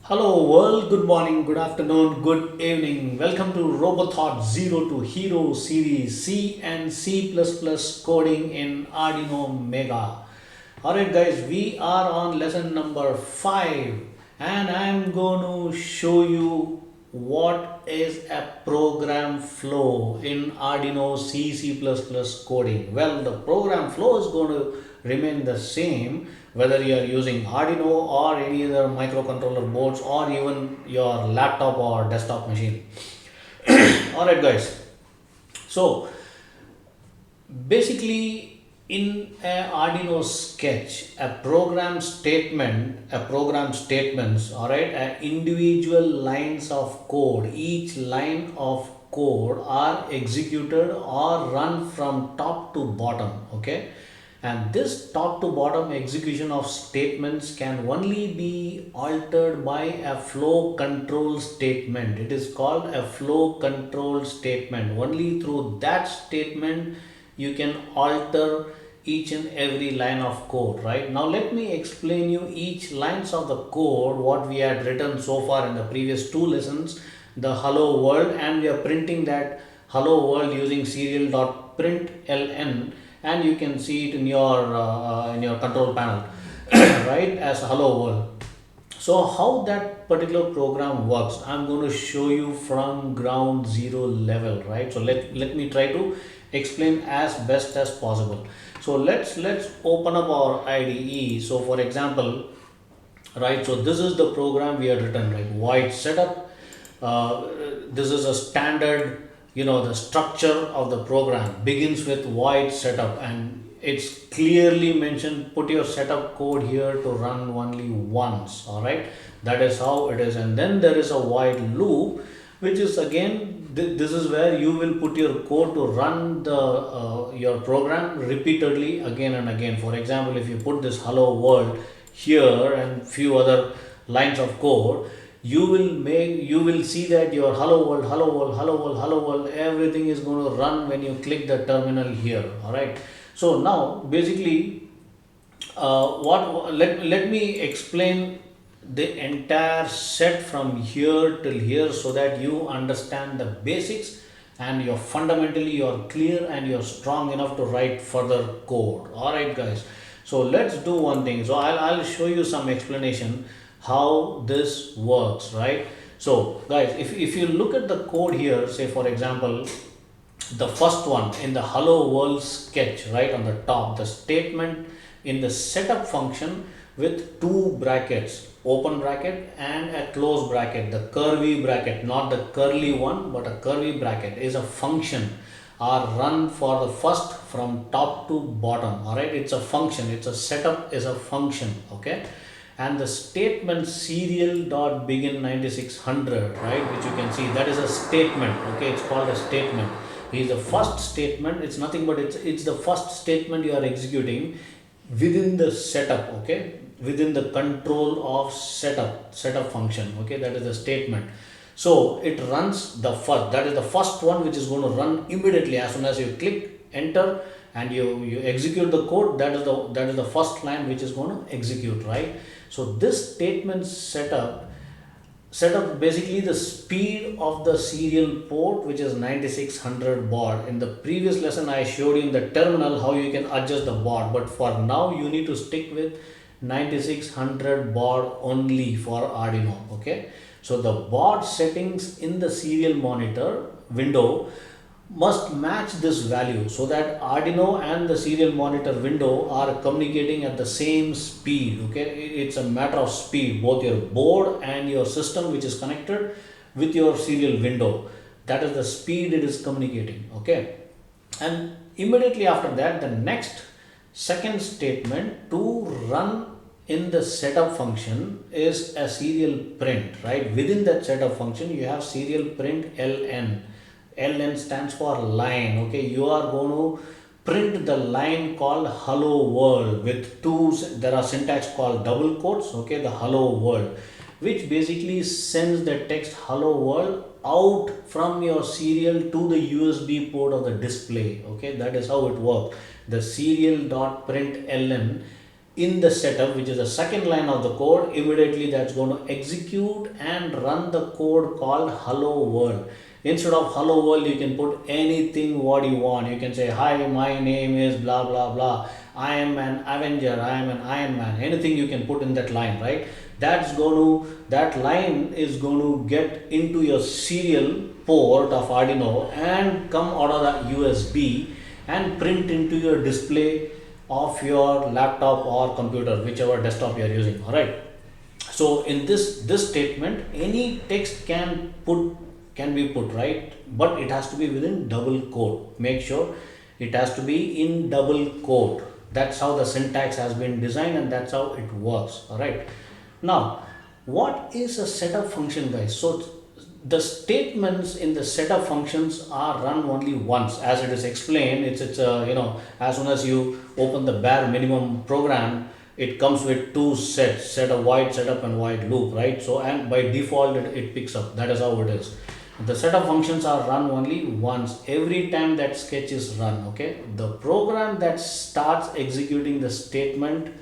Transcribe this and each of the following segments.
Hello world, good morning, good afternoon, good evening. Welcome to Robothought Zero to Hero series C and C++ coding in Arduino Mega. Alright guys, we are on lesson number 5 and I am going to show you what is a program flow in Arduino C++ coding. Well, the program flow is going to remain the same whether you are using Arduino or any other microcontroller boards or even your laptop or desktop machine. Alright guys, so basically in a Arduino sketch, a program statements, all right, individual lines of code, each line of code are executed or run from top to bottom. Okay, and this top to bottom execution of statements can only be altered by a flow control statement. It is called a flow control statement. Only through that statement you can alter each and every line of code. Right now let me explain you each lines of the code what we had written so far in the previous two lessons, the hello world, and we are printing that hello world using serial.println, and you can see it in your control panel right, as hello world. So how that particular program works, I'm going to show you from ground zero level, right? So let me try to explain as best as possible. So let's open up our IDE. So for example, right, so this is the program we have written, right? Void setup. This is a standard, the structure of the program begins with void setup, and it's clearly mentioned put your setup code here to run only once. All right, that is how it is. And then there is a void loop, which is again this is where you will put your code to run the your program repeatedly again and again. For example, if you put this hello world here and few other lines of code, you will see that your hello world, hello world, hello world, hello world, everything is going to run when you click the terminal here. All right, so now basically what let me explain the entire set from here till here so that you understand the basics and you're clear and you're strong enough to write further code. All right guys, so let's do one thing. So I'll show you some explanation how this works, right? So guys, if you look at the code here, say for example the first one in the hello world sketch, right, on the top, the statement in the setup function with two brackets, open bracket and a close bracket, the curvy bracket, not the curly one but a curvy bracket, is a function are run for the first from top to bottom. All right, it's a function, it's a setup is a function. Okay, and the statement serial.begin 9600, right, which you can see, that is a statement. Okay, it's called a statement. Is the first statement. It's nothing but it's the first statement you are executing within the setup. Okay, within the control of setup function. Okay, that is the statement. So it runs the first, that is the first one which is going to run immediately as soon as you click enter and you execute the code. That is the first line which is going to execute, right? So this statement setup basically the speed of the serial port, which is 9600 baud. In the previous lesson I showed you in the terminal how you can adjust the baud, but for now you need to stick with 9600 baud only for Arduino. Okay, so the baud settings in the serial monitor window must match this value so that Arduino and the serial monitor window are communicating at the same speed. Okay, it's a matter of speed, both your board and your system which is connected with your serial window, that is the speed it is communicating. Okay, and immediately after that the next second statement to run in the setup function is a serial print, right? Within that setup function you have serial print ln. ln stands for line. Okay, you are going to print the line called hello world with there are syntax called double quotes. Okay, the hello world, which basically sends the text hello world out from your serial to the USB port of the display. Okay, that is how it works. The serial.println in the setup, which is the second line of the code, immediately that's going to execute and run the code called hello world. Instead of hello world, you can put anything what you want. You can say, hi, my name is blah blah blah, I am an Avenger, I am an Iron Man. Anything you can put in that line, right? That line is going to get into your serial port of Arduino and come out of the USB and print into your display of your laptop or computer, whichever desktop you are using. All right. So in this statement, any text can be put, right, but it has to be within double quote. Make sure it has to be in double quote. That's how the syntax has been designed, and that's how it works. All right. Now, what is a setup function, guys? So the statements in the setup functions are run only once, as it is explained. It's as soon as you open the bare minimum program, it comes with two sets, set a void setup and void loop, right? So, and by default it picks up. That is how it is. The setup functions are run only once every time that sketch is run. Okay, the program that starts executing the statement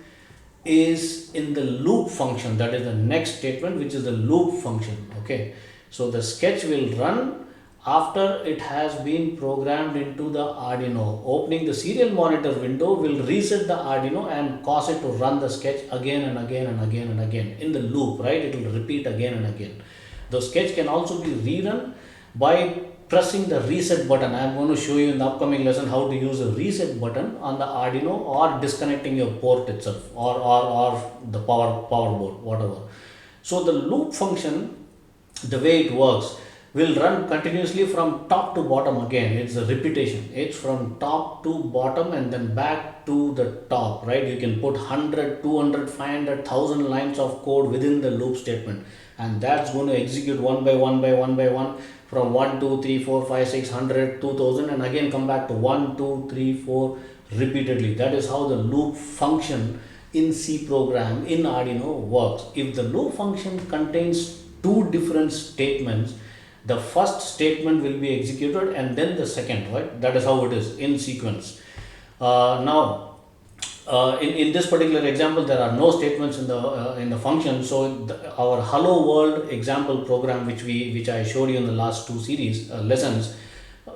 is in the loop function. That is the next statement, which is the loop function. Okay, so the sketch will run after it has been programmed into the Arduino. Opening the serial monitor window will reset the Arduino and cause it to run the sketch again and again and again and again in the loop, right? It will repeat again and again. The sketch can also be rerun by pressing the reset button. I am going to show you in the upcoming lesson how to use a reset button on the Arduino, or disconnecting your port itself, or the power board, whatever. So the loop function, the way it works, will run continuously from top to bottom again. It's a repetition. It's from top to bottom and then back to the top, right? You can put 100, 200, 500, 1000 lines of code within the loop statement, and that's going to execute one by one from 1, 2, 3, 4, 5, 6, 100, 2000, and again come back to 1, 2, 3, 4 repeatedly. That is how the loop function in C program in Arduino works. If the loop function contains two different statements, the first statement will be executed and then the second, right? That is how it is in sequence. In this particular example, there are no statements in the function. So our hello world example program, which I showed you in the last two series lessons,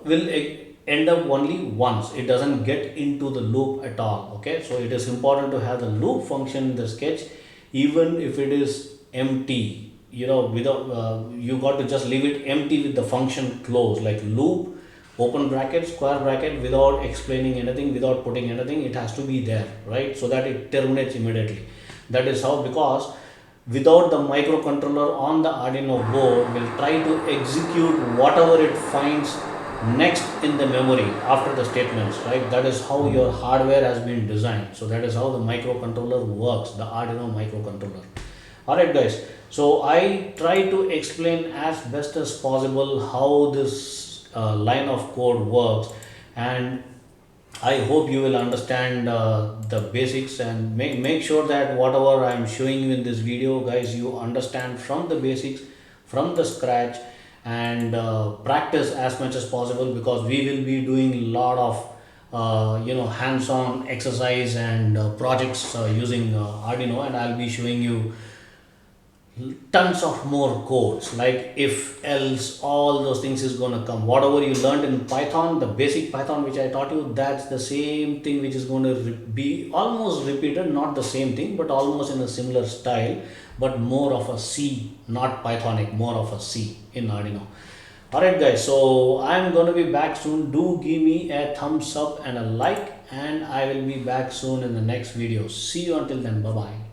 will end up only once. It doesn't get into the loop at all. Okay, so it is important to have the loop function in the sketch, even if it is empty. Without you got to just leave it empty with the function closed, like loop open bracket square bracket, without explaining anything, without putting anything. It has to be there, right, so that it terminates immediately. That is how, because without the microcontroller on the Arduino board will try to execute whatever it finds next in the memory after the statements, right? That is how your hardware has been designed. So that is how the microcontroller works, the Arduino microcontroller. Alright guys, so I try to explain as best as possible how this line of code works, and I hope you will understand the basics, and make sure that whatever I am showing you in this video, guys, you understand from the basics, from the scratch, and practice as much as possible, because we will be doing a lot of hands-on exercise and projects using Arduino, and I'll be showing you tons of more codes like if else, all those things is going to come. Whatever you learned in Python, the basic Python which I taught you, that's the same thing which is going to be almost repeated, not the same thing but almost in a similar style, but more of a C, not Pythonic, more of a C in Arduino. Alright guys, so I'm going to be back soon. Do give me a thumbs up and a like, and I will be back soon in the next video. See you until then. Bye bye.